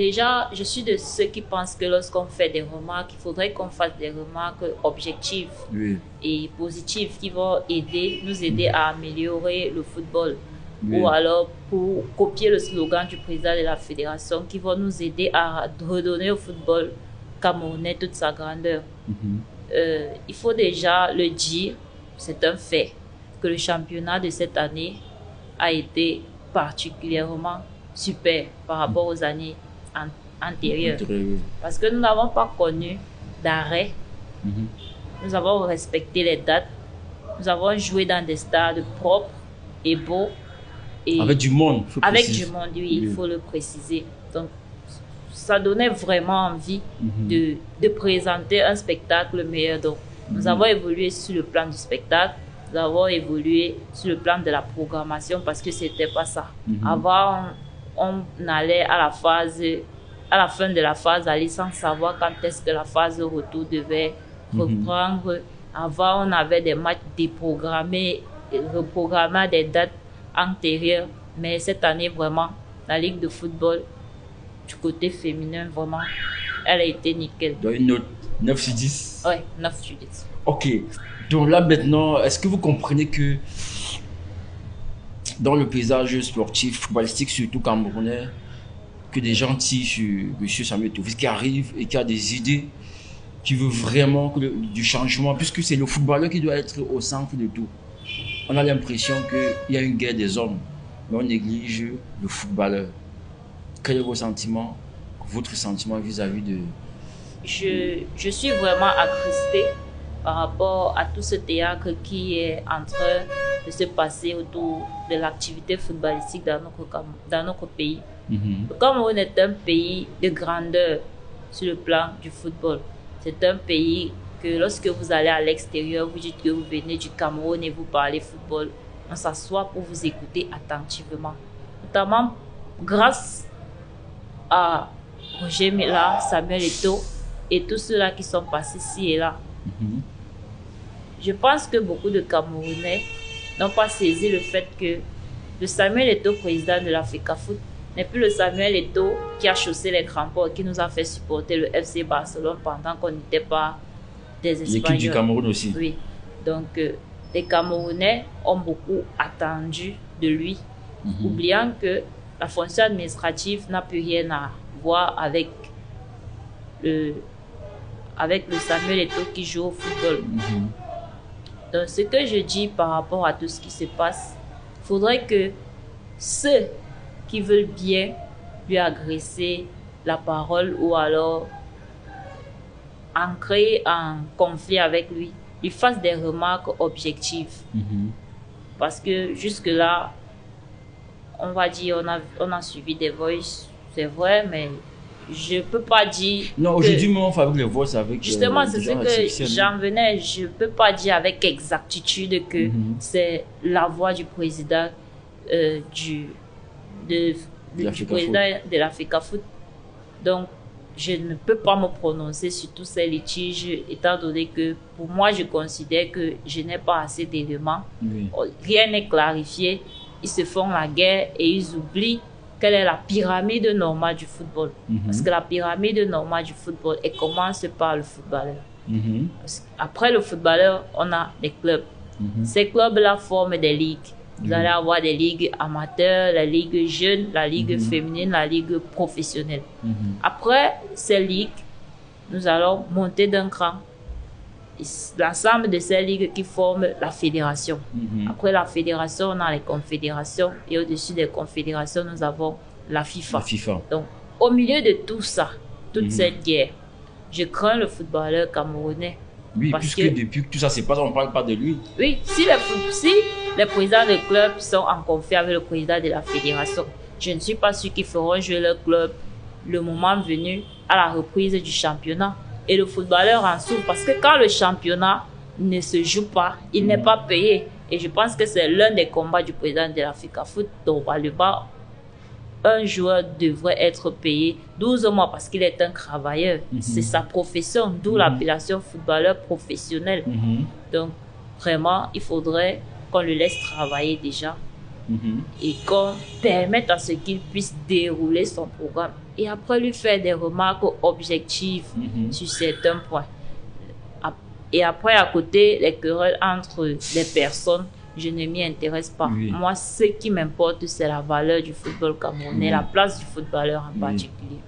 déjà, je suis de ceux qui pensent que lorsqu'on fait des remarques, il faudrait qu'on fasse des remarques objectives et positives qui vont nous aider à améliorer le football. Ou alors pour copier le slogan du président de la fédération qui va nous aider à redonner au football camerounais toute sa grandeur. Il faut déjà le dire, c'est un fait, que le championnat de cette année a été particulièrement super par rapport aux années antérieures. Parce que nous n'avons pas connu d'arrêt. Nous avons respecté les dates. Nous avons joué dans des stades propres et beaux. Et avec du monde. Avec du monde, oui, il faut le préciser. Donc, ça donnait vraiment envie de présenter un spectacle meilleur. Donc, nous avons évolué sur le plan du spectacle. Nous avons évolué sur le plan de la programmation parce que c'était pas ça. Avant, on allait à la fin de la phase, aller sans savoir quand est-ce que la phase de retour devait reprendre. Avant, on avait des matchs déprogrammés, reprogrammés à des dates antérieures. Mais cette année, vraiment, la Ligue de football, du côté féminin, vraiment, elle a été nickel. Donc, une note 9 sur 10? Oui, 9 sur 10. Ok. Donc là, maintenant, est-ce que vous comprenez que dans le paysage sportif, footballistique, surtout camerounais, que des gens tirent sur M. Samuel Eto'o qui arrive et qui a des idées, qui veut vraiment du changement, puisque c'est le footballeur qui doit être au centre de tout. On a l'impression qu'il y a une guerre des hommes, mais on néglige le footballeur. Quel est votre sentiment vis-à-vis de... Je suis vraiment attristée par rapport à tout ce théâtre qui est en train de se passer autour de l'activité footballistique dans notre pays. Le Cameroun est un pays de grandeur sur le plan du football. C'est un pays que lorsque vous allez à l'extérieur, vous dites que vous venez du Cameroun et vous parlez football, on s'assoit pour vous écouter attentivement. Notamment grâce à Roger Milla, Samuel Eto'o et tous ceux-là qui sont passés ici et là. Je pense que beaucoup de Camerounais n'ont pas saisi le fait que le Samuel Eto'o, président de l'Africafoot, n'est plus le Samuel Eto'o qui a chaussé les crampons et qui nous a fait supporter le FC Barcelone pendant qu'on n'était pas des Espagnols. L'équipe du Cameroun aussi. Oui. Donc, les Camerounais ont beaucoup attendu de lui, oubliant que la fonction administrative n'a plus rien à voir avec le Samuel Eto'o qui joue au football. Donc, ce que je dis par rapport à tout ce qui se passe, il faudrait que ceux qui veulent bien lui agresser la parole ou alors entrer en conflit avec lui, lui fassent des remarques objectives. Parce que jusque-là, on va dire, on a suivi des voices, c'est vrai, mais je ne peux pas dire... Non, aujourd'hui, on fabrique les voices avec... Justement, c'est ce que j'en venais. Je ne peux pas dire avec exactitude que c'est la voix du président du président de l'Africafoot. Donc, je ne peux pas me prononcer sur tous ces litiges, étant donné que pour moi, je considère que je n'ai pas assez d'éléments. Rien n'est clarifié. Ils se font la guerre et ils oublient quelle est la pyramide normale du football. Parce que la pyramide normale du football, elle commence par le footballeur. Après le footballeur, on a les clubs. Ces clubs-là forment des ligues. Vous allez avoir des ligues amateurs, la ligue jeune, la ligue féminine, la ligue professionnelle. Après ces ligues, nous allons monter d'un cran. L'ensemble de ces ligues qui forment la fédération. Après la fédération, on a les confédérations. Et au-dessus des confédérations, nous avons la FIFA. Donc, au milieu de tout ça, toute cette guerre, je crains le footballeur camerounais. Oui, puisque depuis que tout ça se passe, on ne parle pas de lui. Oui, si les présidents de clubs sont en conflit avec le président de la fédération, je ne suis pas sûr qu'ils feront jouer leur club le moment venu à la reprise du championnat. Et le footballeur en souffre parce que quand le championnat ne se joue pas, il n'est pas payé. Et je pense que c'est l'un des combats du président de l'Africafoot. Donc, un joueur devrait être payé 12 mois parce qu'il est un travailleur. C'est sa profession, d'où l'appellation footballeur professionnel. Donc, vraiment, il faudrait qu'on le laisse travailler déjà et qu'on permette à ce qu'il puisse dérouler son programme et après lui faire des remarques objectives sur certains points. Et après, à côté, les querelles entre les personnes, je ne m'y intéresse pas. Moi, ce qui m'importe, c'est la valeur du football camerounais, la place du footballeur en particulier.